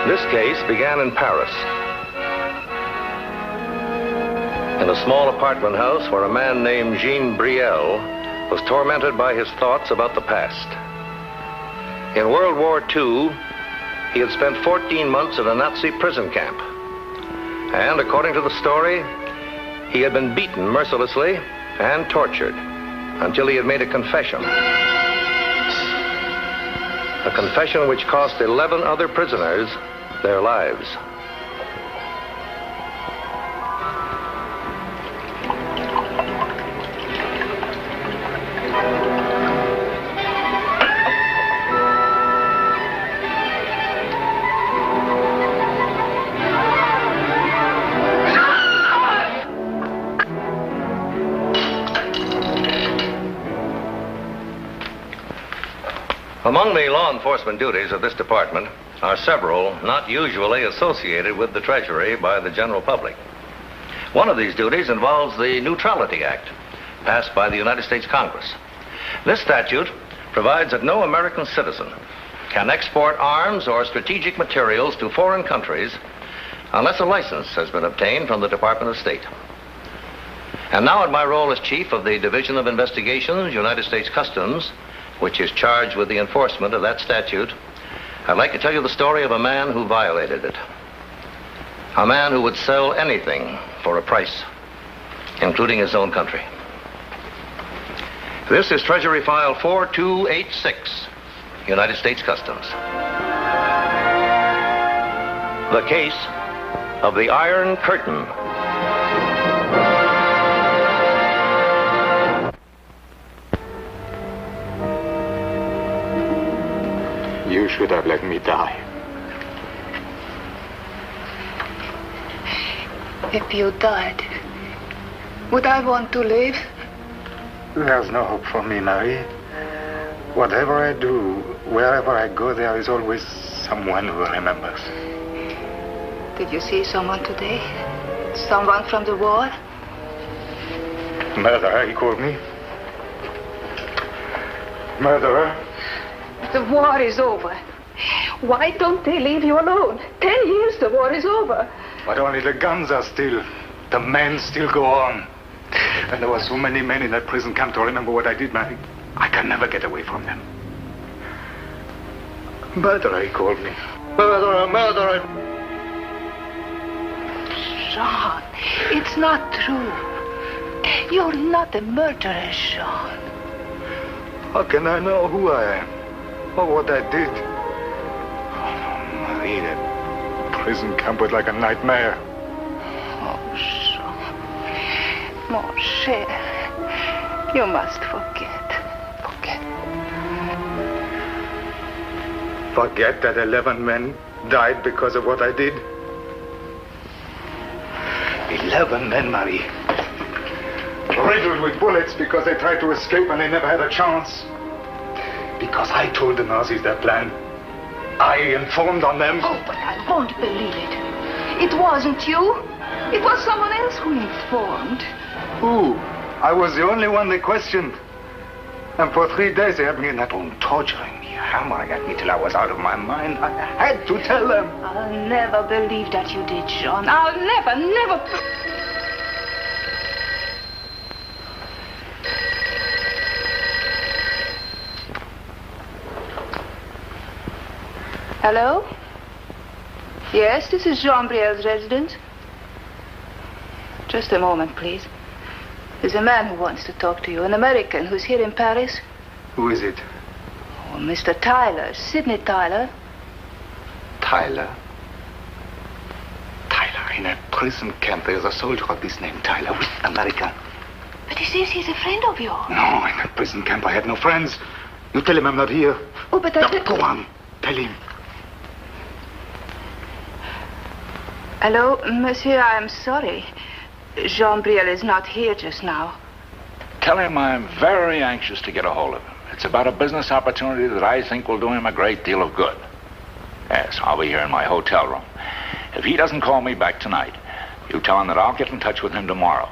This case began in Paris, in a small apartment house where a man named Jean Brielle was tormented by his thoughts about the past. In World War II, he had spent 14 months in a Nazi prison camp. And according to the story, he had been beaten mercilessly and tortured until he had made a confession. A confession which cost 11 other prisoners their lives. Among the law enforcement duties of this department are several not usually associated with the Treasury by the general public. One of these duties involves the Neutrality Act, passed by the United States Congress. This statute provides that no American citizen can export arms or strategic materials to foreign countries unless a license has been obtained from the Department of State. And now in my role as chief of the Division of Investigations, United States Customs, which is charged with the enforcement of that statute, I'd like to tell you the story of a man who violated it. A man who would sell anything for a price, including his own country. This is Treasury File 4286, United States Customs. The case of the Iron Curtain. You should have let me die. If you died, would I want to live? There's no hope for me, Marie. Whatever I do, wherever I go, there is always someone who remembers. Did you see someone today? Someone from the war? Murderer, he called me. Murderer. The war is over. Why don't they leave you alone? 10 years the war is over. But only the guns are still. The men still go on. And there were so many men in that prison camp to remember what I did, Mary. I can never get away from them. Murderer, he called me. Murderer, murderer. Jean, it's not true. You're not a murderer, Jean. How can I know who I am? Or what I did? Oh, Marie, that prison camp was like a nightmare. Oh, Jean. Mon cher, you must forget. Forget. Forget that 11 men died because of what I did? 11 men, Marie. Riddled with bullets because they tried to escape and they never had a chance. Because I told the Nazis their plan. I informed on them. Oh, but I won't believe it. It wasn't you. It was someone else who informed. Who? I was the only one they questioned. And for 3 days they had me in that room, torturing me, hammering at me till I was out of my mind. I had to tell them. I'll never believe that you did, Jean. I'll never... Hello? Yes, this is Jean Brielle's residence. Just a moment, please. There's a man who wants to talk to you, an American who's here in Paris. Who is it? Oh, Mr. Tyler, Sidney Tyler. Tyler? Tyler, in a prison camp, there's a soldier of this name, Tyler, American. But he says he's a friend of yours. No, in that prison camp, I had no friends. You tell him I'm not here. Oh, but No, go on. Tell him. Hello, monsieur, I'm sorry. Jean Brielle is not here just now. Tell him I'm very anxious to get a hold of him. It's about a business opportunity that I think will do him a great deal of good. Yes, I'll be here in my hotel room. If he doesn't call me back tonight, you tell him that I'll get in touch with him tomorrow.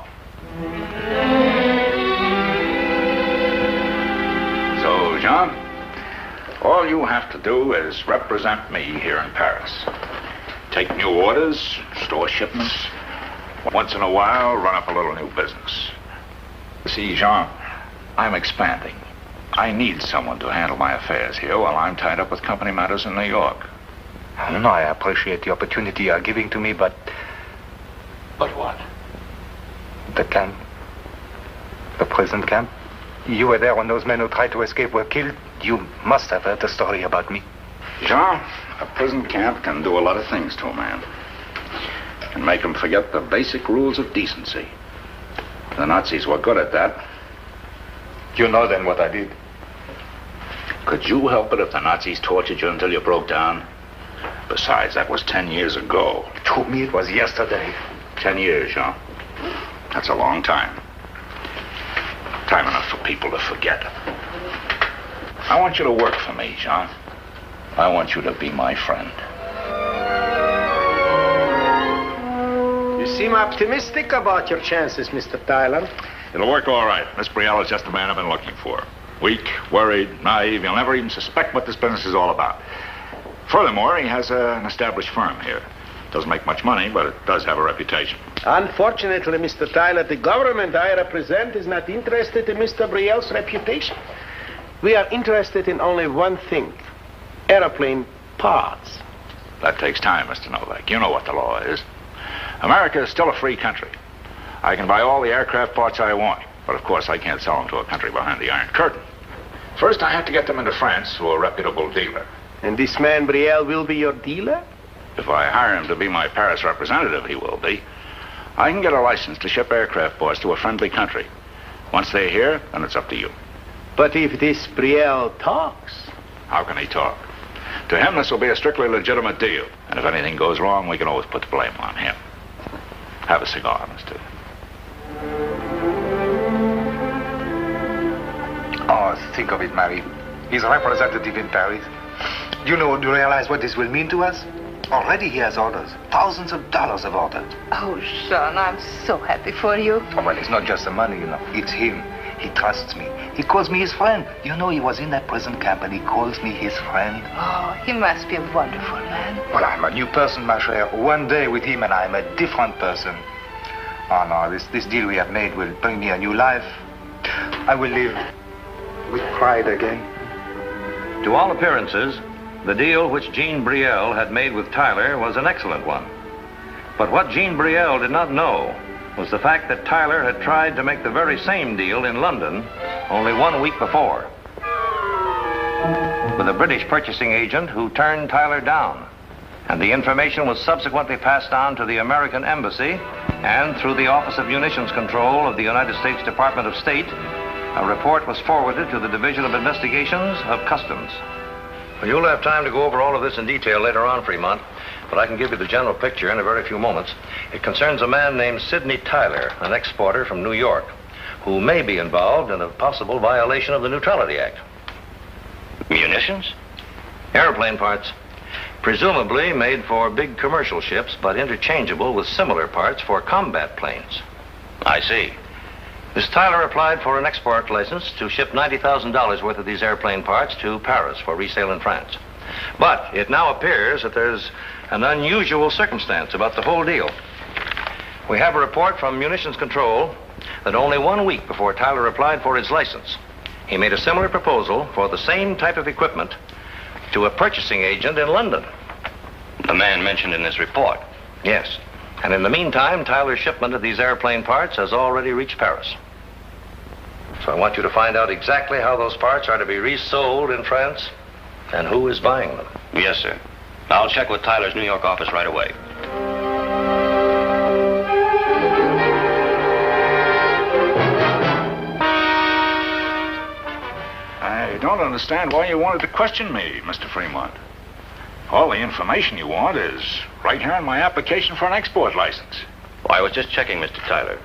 So, Jean, all you have to do is represent me here in Paris. Take new orders, store shipments. Once in a while, run up a little new business. See, Jean, I'm expanding. I need someone to handle my affairs here while I'm tied up with company matters in New York. No, I appreciate the opportunity you are giving to me, but... But what? The camp. The prison camp. You were there when those men who tried to escape were killed. You must have heard the story about me. Jean, a prison camp can do a lot of things to a man. Can make him forget the basic rules of decency. The Nazis were good at that. You know then what I did. Could you help it if the Nazis tortured you until you broke down? Besides, that was 10 years ago. To me, it was yesterday. 10 years, Jean. That's a long time. Time enough for people to forget. I want you to work for me, Jean. I want you to be my friend. You seem optimistic about your chances, Mr. Tyler. It'll work all right. Miss Brielle is just the man I've been looking for. Weak, worried, naive. You'll never even suspect what this business is all about. Furthermore, he has an established firm here. Doesn't make much money, but it does have a reputation. Unfortunately, Mr. Tyler, the government I represent is not interested in Mr. Brielle's reputation. We are interested in only one thing: airplane parts. That takes time, Mr. Novak. You know what the law is. America is still a free country. I can buy all the aircraft parts I want, but of course I can't sell them to a country behind the Iron Curtain. First, I have to get them into France to a reputable dealer. And this man Brielle will be your dealer? If I hire him to be my Paris representative, he will be. I can get a license to ship aircraft parts to a friendly country. Once they're here, then it's up to you. But if this Brielle talks... How can he talk? To him, this will be a strictly legitimate deal. And if anything goes wrong, we can always put the blame on him. Have a cigar, mister. Oh, think of it, Marie. He's a representative in Paris. Do you realize what this will mean to us? Already he has orders. Thousands of dollars of orders. Oh, Jean, I'm so happy for you. Oh, well, it's not just the money, It's him. He trusts me. He calls me his friend. He was in that prison camp and he calls me his friend. Oh, he must be a wonderful man. Well, I'm a new person, ma chère. One day with him and I'm a different person. Oh, no, this deal we have made will bring me a new life. I will live with pride again. To all appearances, the deal which Jean Brielle had made with Tyler was an excellent one. But what Jean Brielle did not know was the fact that Tyler had tried to make the very same deal in London only 1 week before, with a British purchasing agent who turned Tyler down. And the information was subsequently passed on to the American Embassy, and through the Office of Munitions Control of the United States Department of State, a report was forwarded to the Division of Investigations of Customs. Well, you'll have time to go over all of this in detail later on, Fremont, but I can give you the general picture in a very few moments. It concerns a man named Sidney Tyler, an exporter from New York, who may be involved in a possible violation of the Neutrality Act. Munitions? Airplane parts. Presumably made for big commercial ships, but interchangeable with similar parts for combat planes. I see. Miss Tyler applied for an export license to ship $90,000 worth of these airplane parts to Paris for resale in France. But it now appears that there's an unusual circumstance about the whole deal. We have a report from Munitions Control that only 1 week before Tyler applied for his license, he made a similar proposal for the same type of equipment to a purchasing agent in London. The man mentioned in this report? Yes. And in the meantime, Tyler's shipment of these airplane parts has already reached Paris. So I want you to find out exactly how those parts are to be resold in France and who is buying them. Yes, sir. I'll check with Tyler's New York office right away. I don't understand why you wanted to question me, Mr. Fremont. All the information you want is right here in my application for an export license. Well, I was just checking, Mr. Tyler.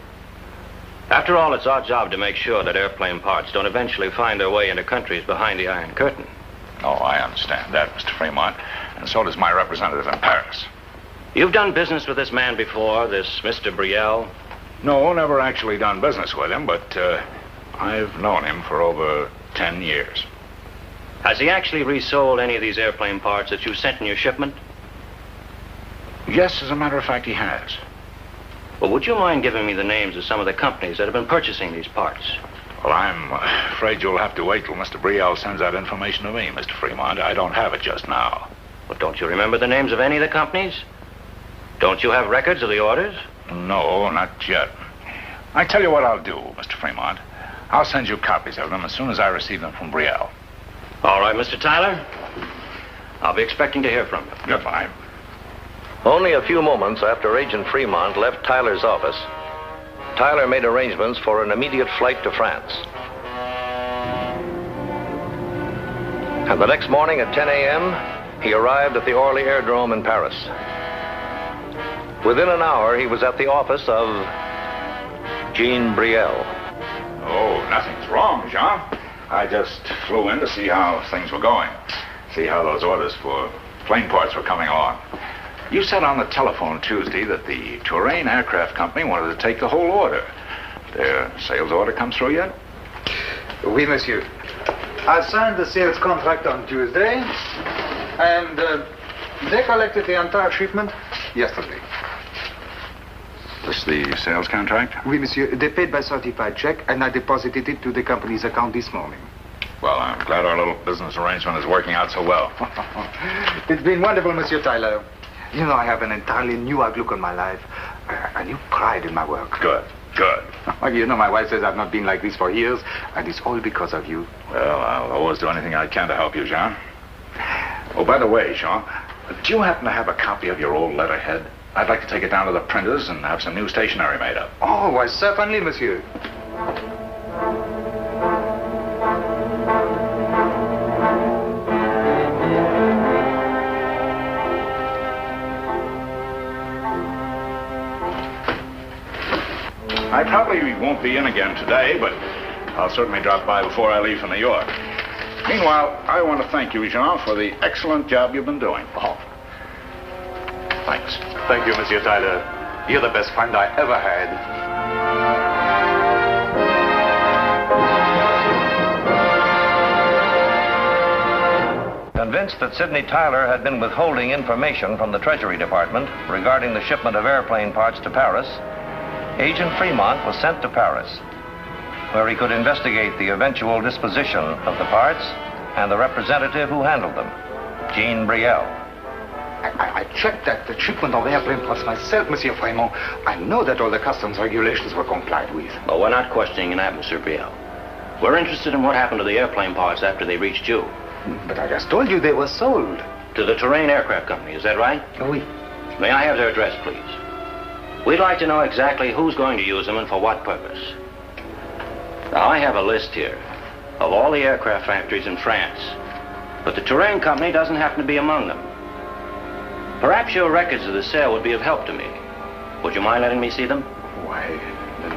After all, it's our job to make sure that airplane parts don't eventually find their way into countries behind the Iron Curtain. Oh, I understand that, Mr. Fremont. And so does my representative in Paris. You've done business with this man before, this Mr. Brielle? No, never actually done business with him, but I've known him for over 10 years. Has he actually resold any of these airplane parts that you sent in your shipment? Yes, as a matter of fact, he has. Well, would you mind giving me the names of some of the companies that have been purchasing these parts? Well, I'm afraid you'll have to wait till Mr. Brielle sends that information to me, Mr. Fremont. I don't have it just now. Well, don't you remember the names of any of the companies? Don't you have records of the orders? No, not yet. I tell you what I'll do, Mr. Fremont. I'll send you copies of them as soon as I receive them from Brielle. All right, Mr. Tyler. I'll be expecting to hear from you. Goodbye. Only a few moments after Agent Fremont left Tyler's office, Tyler made arrangements for an immediate flight to France. And the next morning at 10 a.m., he arrived at the Orly Aerodrome in Paris. Within an hour, he was at the office of Jean Brielle. Oh, nothing's wrong, Jean. I just flew in to see how things were going. See how those orders for plane parts were coming along. You said on the telephone Tuesday that the Touraine Aircraft Company wanted to take the whole order. Their sales order come through yet? Oui, monsieur. I signed the sales contract on Tuesday, and they collected the entire shipment yesterday. This the sales contract? Oui, monsieur. They paid by certified check, and I deposited it to the company's account this morning. Well, I'm glad our little business arrangement is working out so well. It's been wonderful, Monsieur Tyler. You know, I have an entirely new outlook on my life, a new pride in my work. Good, good. You know, my wife says I've not been like this for years, and it's all because of you. Well, I'll always do anything I can to help you, Jean. Oh, by the way, Jean, do you happen to have a copy of your old letterhead? I'd like to take it down to the printers and have some new stationery made up. Oh, why, certainly, monsieur. I probably won't be in again today, but I'll certainly drop by before I leave for New York. Meanwhile, I want to thank you, Jean, for the excellent job you've been doing. Oh. Thanks. Thank you, Monsieur Tyler. You're the best friend I ever had. Convinced that Sidney Tyler had been withholding information from the Treasury Department regarding the shipment of airplane parts to Paris, Agent Fremont was sent to Paris, where he could investigate the eventual disposition of the parts and the representative who handled them, Jean Brielle. I checked that the shipment of airplane parts myself, Monsieur Fremont. I know that all the customs regulations were complied with. Well, we're not questioning that, Mr. Brielle. We're interested in what happened to the airplane parts after they reached you. But I just told you they were sold. To the Touraine Aircraft Company, is that right? Oui. May I have their address, please? We'd like to know exactly who's going to use them and for what purpose. Now, I have a list here of all the aircraft factories in France, but the Touraine Company doesn't happen to be among them. Perhaps your records of the sale would be of help to me. Would you mind letting me see them? Why,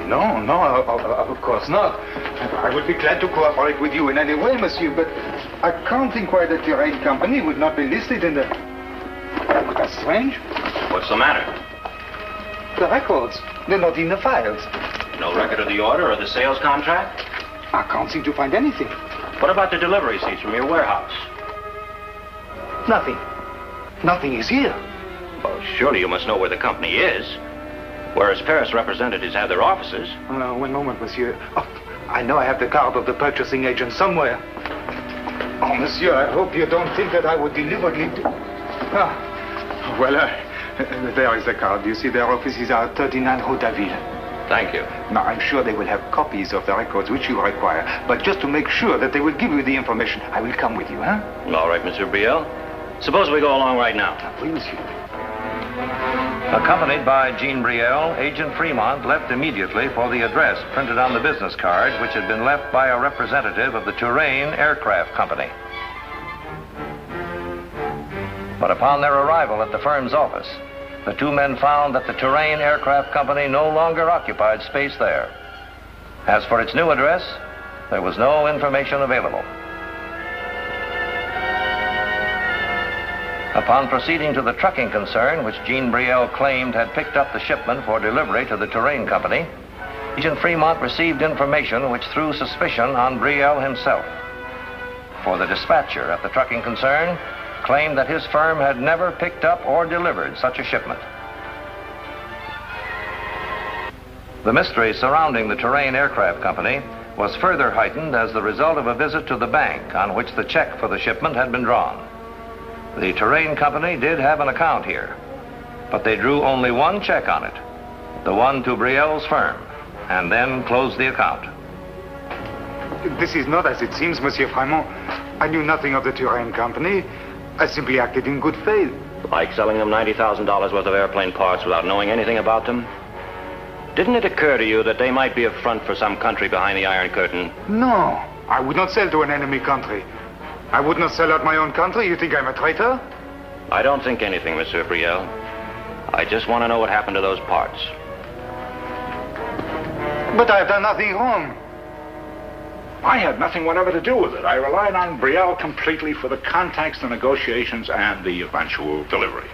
no, of course not. I would be glad to cooperate with you in any way, monsieur, but I can't think why the Touraine Company would not be listed in the... That's strange. What's the matter? The records, they're not in the files. No record of the order or the sales contract? I can't seem to find anything. What about the delivery receipts from your warehouse? Nothing. Nothing is here. Well, surely you must know where the company is. Whereas Paris representatives have their offices. One moment, monsieur. Oh, I know I have the card of the purchasing agent somewhere. Oh, monsieur, I hope you don't think that I would deliberately do... Well, there is the card. You see, their offices are at 39 Rue d'Aville. Thank you. Now, I'm sure they will have copies of the records which you require. But just to make sure that they will give you the information, I will come with you, huh? All right, Mr. Brielle. Suppose we go along right now. Oui, monsieur. Accompanied by Jean Brielle, Agent Fremont left immediately for the address printed on the business card, which had been left by a representative of the Touraine Aircraft Company. But upon their arrival at the firm's office, the two men found that the Touraine Aircraft Company no longer occupied space there. As for its new address, there was no information available. Upon proceeding to the trucking concern, which Jean Brielle claimed had picked up the shipment for delivery to the Touraine Company, Agent Fremont received information which threw suspicion on Brielle himself. For the dispatcher at the trucking concern claimed that his firm had never picked up or delivered such a shipment. The mystery surrounding the Terrain Aircraft Company was further heightened as the result of a visit to the bank on which the check for the shipment had been drawn. The Terrain Company did have an account here, but they drew only one check on it, the one to Brielle's firm, and then closed the account. This is not as it seems, Monsieur Fremont. I knew nothing of the Terrain Company. I simply acted in good faith. Like selling them $90,000 worth of airplane parts without knowing anything about them? Didn't it occur to you that they might be a front for some country behind the Iron Curtain? No, I would not sell to an enemy country. I would not sell out my own country. You think I'm a traitor? I don't think anything, Monsieur Brielle. I just want to know what happened to those parts. But I've done nothing wrong. I had nothing whatever to do with it. I relied on Brielle completely for the contacts, the negotiations, and the eventual delivery.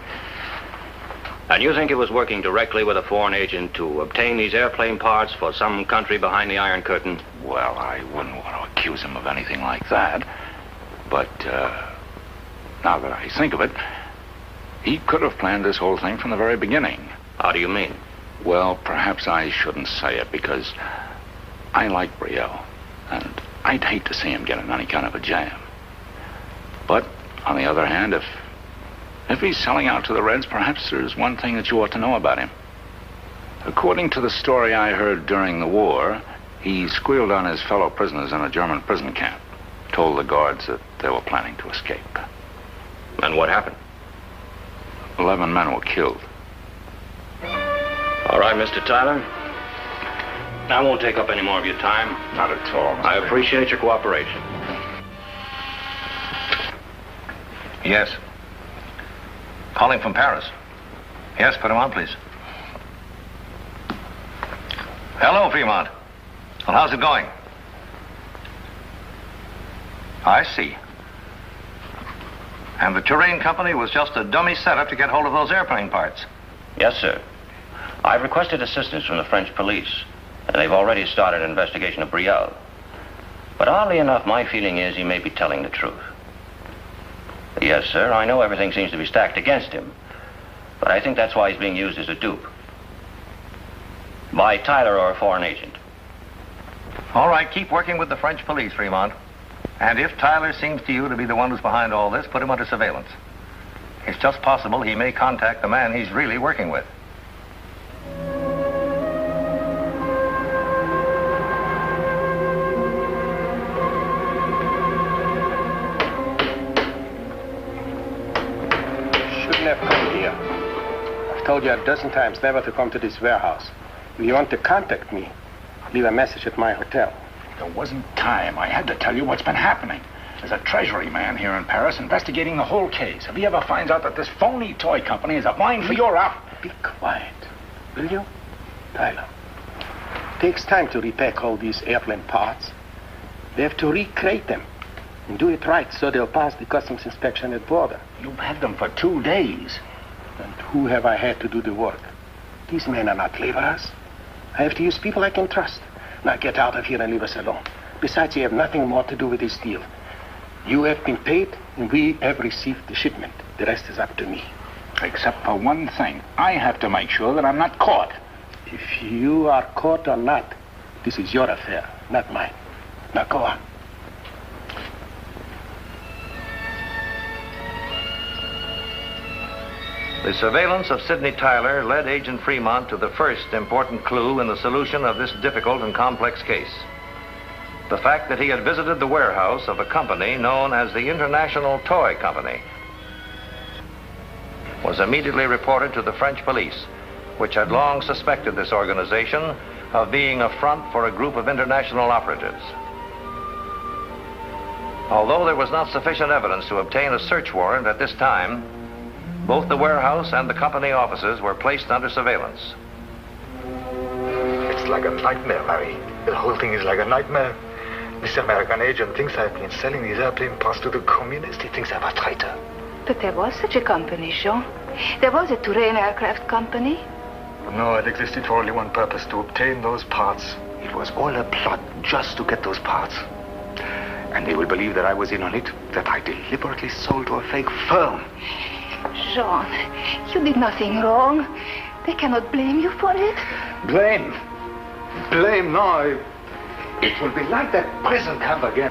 And you think it was working directly with a foreign agent to obtain these airplane parts for some country behind the Iron Curtain? Well, I wouldn't want to accuse him of anything like that. But now that I think of it, he could have planned this whole thing from the very beginning. How do you mean? Well, perhaps I shouldn't say it because I like Brielle, and I'd hate to see him get in any kind of a jam. But on the other hand, if he's selling out to the Reds, perhaps there's one thing that you ought to know about him. According to the story I heard during the war, he squealed on his fellow prisoners in a German prison camp, told the guards that they were planning to escape. And what happened? 11 men were killed. All right, Mr. Tyler. I won't take up any more of your time. Not at all. I appreciate your cooperation. Yes. Calling from Paris. Yes, put him on, please. Hello, Fremont. Well, how's it going? I see. And the Terrain Company was just a dummy setup to get hold of those airplane parts. Yes, sir. I've requested assistance from the French police, and they've already started an investigation of Brielle. But oddly enough, my feeling is he may be telling the truth. Yes, sir, I know everything seems to be stacked against him, but I think that's why he's being used as a dupe. By Tyler or a foreign agent. All right, keep working with the French police, Fremont. And if Tyler seems to you to be the one who's behind all this, put him under surveillance. It's just possible he may contact the man he's really working with. Shouldn't have come here. I've told you a dozen times never to come to this warehouse. If you want to contact me, leave a message at my hotel. There wasn't time. I had to tell you what's been happening. There's a Treasury man here in Paris investigating the whole case. If he ever finds out that this phony toy company is a mine for your outfit... Be quiet, will you? Tyler, it takes time to repack all these airplane parts. They have to recreate them and do it right so they'll pass the customs inspection at border. You've had them for 2 days. And who have I had to do the work? These men are not laborers. I have to use people I can trust. Now get out of here and leave us alone. Besides, you have nothing more to do with this deal. You have been paid, and we have received the shipment. The rest is up to me. Except for one thing. I have to make sure that I'm not caught. If you are caught or not, this is your affair, not mine. Now go on. The surveillance of Sidney Tyler led Agent Fremont to the first important clue in the solution of this difficult and complex case. The fact that he had visited the warehouse of a company known as the International Toy Company was immediately reported to the French police, which had long suspected this organization of being a front for a group of international operatives. Although there was not sufficient evidence to obtain a search warrant at this time, both the warehouse and the company offices were placed under surveillance. It's like a nightmare, Larry. The whole thing is like a nightmare. This American agent thinks I've been selling these airplane parts to the communists. He thinks I'm a traitor. But there was such a company, Jean. There was a Terrain Aircraft Company. No, it existed for only one purpose, to obtain those parts. It was all a plot just to get those parts. And they will believe that I was in on it, that I deliberately sold to a fake firm. Jean, you did nothing wrong. They cannot blame you for it. Blame? Blame? No. It will be like that prison camp again.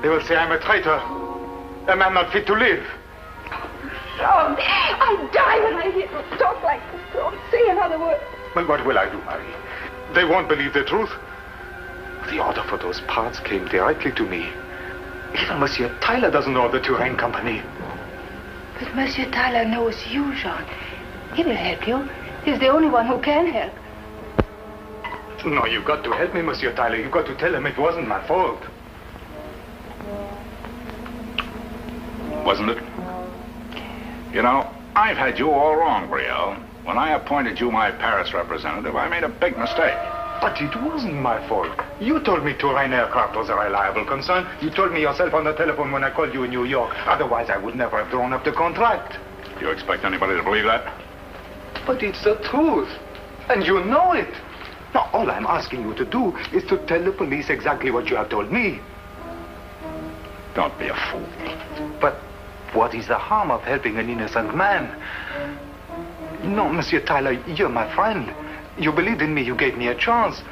They will say I'm a traitor, a man not fit to live. Jean, I'll die when I hear you talk like this. Don't say another word. Well, what will I do, Marie? They won't believe the truth. The order for those parts came directly to me. Even Monsieur Tyler doesn't know of the Touraine Company. But Monsieur Tyler knows you, Jean. He will help you. He's the only one who can help. No, you've got to help me, Monsieur Tyler. You've got to tell him it wasn't my fault. Wasn't it? You know, I've had you all wrong, Brielle. When I appointed you my Paris representative, I made a big mistake. But it wasn't my fault. You told me Touraine Aircraft was a reliable concern. You told me yourself on the telephone when I called you in New York. Otherwise, I would never have drawn up the contract. Do you expect anybody to believe that? But it's the truth. And you know it. Now, all I'm asking you to do is to tell the police exactly what you have told me. Don't be a fool. But what is the harm of helping an innocent man? No, Monsieur Tyler, you're my friend. You believed in me, you gave me a chance.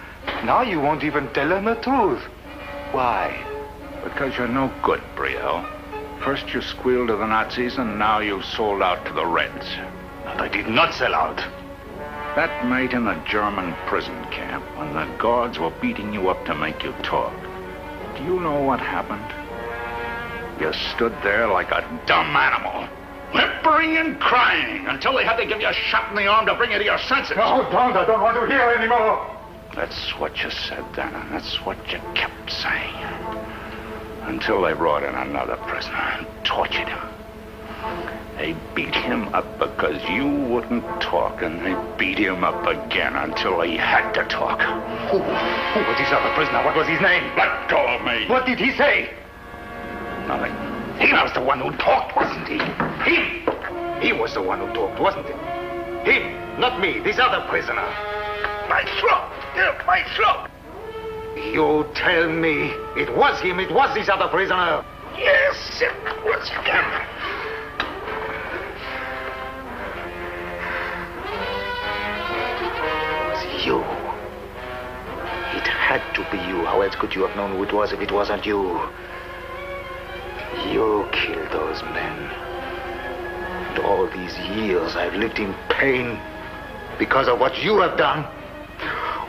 Now you won't even tell him the truth. Why? Because you're no good, Brielle. First you squealed to the Nazis, and now you've sold out to the Reds. But I did not sell out. That night in the German prison camp, when the guards were beating you up to make you talk, do you know what happened? You stood there like a dumb animal, whimpering and crying until they had to give you a shot in the arm to bring you to your senses. Oh, don't. I don't want to hear anymore. That's what you said then, and that's what you kept saying. Until they brought in another prisoner and tortured him. They beat him up because you wouldn't talk, and they beat him up again until he had to talk. Who was this other prisoner? What was his name? Let go of me. What did he say? Nothing. He was the one who talked, wasn't he? He was the one who talked, wasn't he? Him, not me, this other prisoner. My throat! My throat! You tell me it was him, it was this other prisoner. Yes, it was him. It was you. It had to be you. How else could you have known who it was if it wasn't you? You killed those men. And all these years I've lived in pain because of what you have done.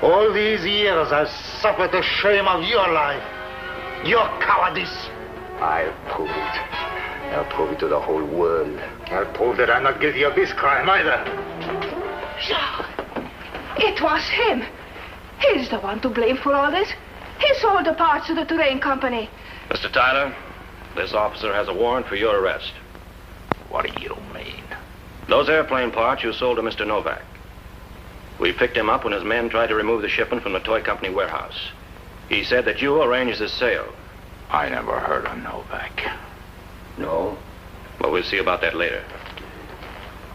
All these years I've suffered the shame of your life, your cowardice. I'll prove it. I'll prove it to the whole world. I'll prove that I'm not guilty of this crime either. Jean, it was him. He's the one to blame for all this. He sold the parts to the Touraine Company. Mr. Tyler, this officer has a warrant for your arrest. What do you mean? Those airplane parts you sold to Mr. Novak. We picked him up when his men tried to remove the shipment from the toy company warehouse. He said that you arranged the sale. I never heard of Novak. No? Well, we'll see about that later.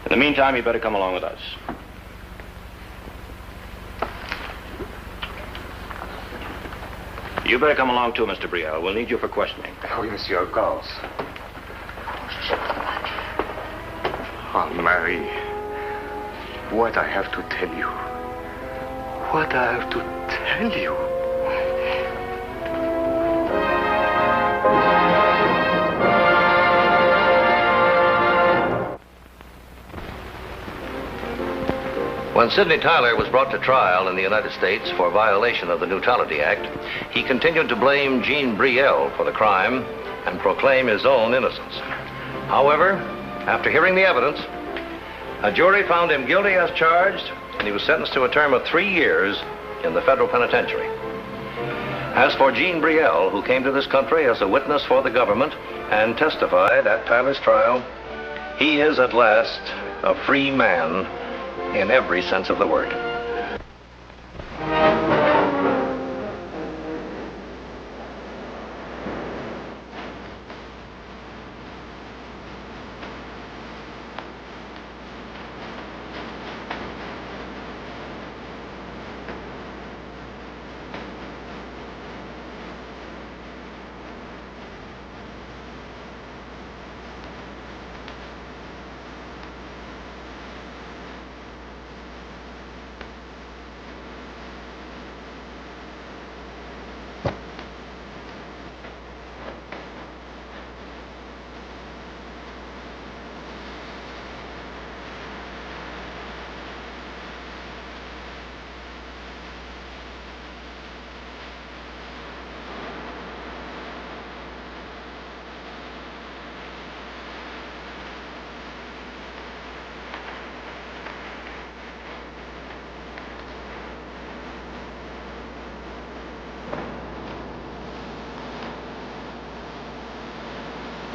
In the meantime, you better come along with us. You better come along too, Mr. Brielle. We'll need you for questioning. Oui, monsieur, of course. Oh, Marie, what I have to tell you. What I have to tell you. When Sidney Tyler was brought to trial in the United States for violation of the Neutrality Act, he continued to blame Jean Brielle for the crime and proclaim his own innocence. However, after hearing the evidence, a jury found him guilty as charged, and he was sentenced to a term of 3 years in the federal penitentiary. As for Jean Brielle, who came to this country as a witness for the government and testified at Tyler's trial, he is at last a free man in every sense of the word.